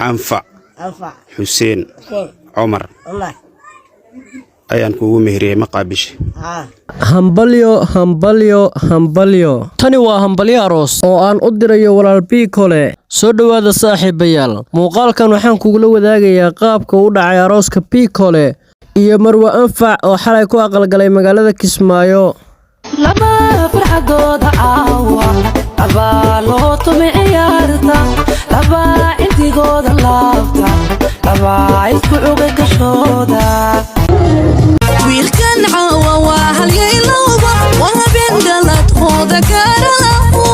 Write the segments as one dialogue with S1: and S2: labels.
S1: أنفع حسين عمر ayaan kuugu meheriyay maqaabish
S2: hambalyo tani waa hambalyo aroos oo aan u dirayo walaal Piccole soo dhawaada saaxiibayaal muuqaalkan waxaan kugula wadaagayaa qaabka uu dhacay arooska Piccole iyo Marwa Anfac oo xalay ku aqalgalay magaalada Kismaayo
S3: laba farxadooda caawa abaalo tumi ciyaarta laba intigooda laabta laba isku uga gashooda wiilkan caawa waa halyayloba waa bindalad hooda gaaralaho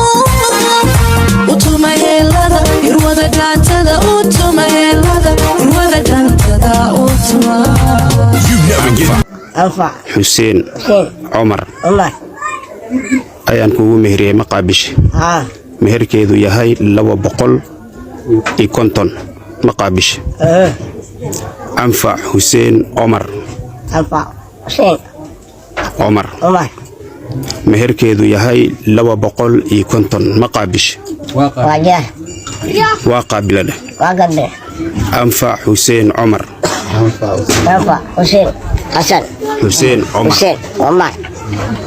S3: utumayeelada irwada dhaantada utumayeelada irwada dhaantada utuma
S1: أنفع حسين عمر ayaan kuugu meheriyay maqaabish meherkeedu yahay 250 maqaabish أنفع حسين عمر meherkeedu yahay 250 maqaabish waa qaabilada أنفع حسين عمر حسين عمر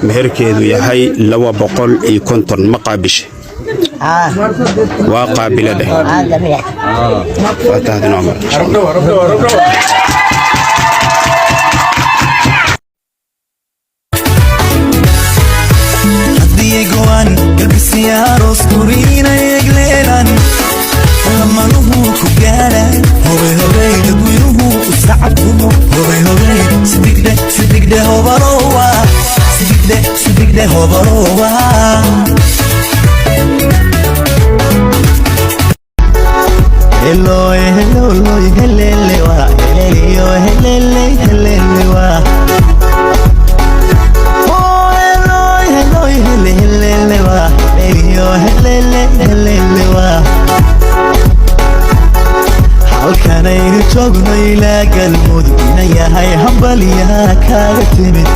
S1: meherkeedu yahay 250 maqaabish waa qaabilada fatahadin Umar
S4: hadii go'an galbisiyaros turina yegleelan lamanuhu ku gaaran hobey dadweynuhu u sacabkumo hobey sidigde hobarowa sidigde hobarowa hello helele wa helele wa oh hello helele wa helele wa halkanaynu joogno ilaa galmudug ina yahay hambalyaha kaaga timid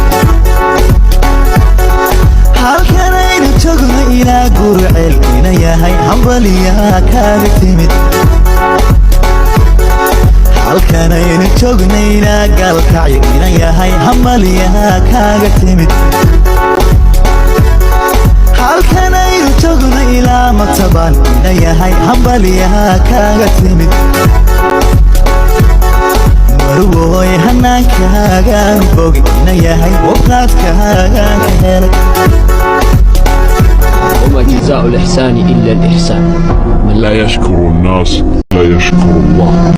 S4: halkanaynu joogno ilaa gurceel ina yahay hambalyaha kaaga timid halkanaynu joogno ilaa gaalkacyo ina yahay hambalyaha kaaga timid halkanaynu joogno ilaa matabaan ina yahay hambalyaha kaaga timid marwoy hanaankaagaan bog ina yahay waqaadkaagaan ka helay
S5: وما جزاء الإحسان إلا الإحسان
S6: من لا يشكر الناس لا يشكر الله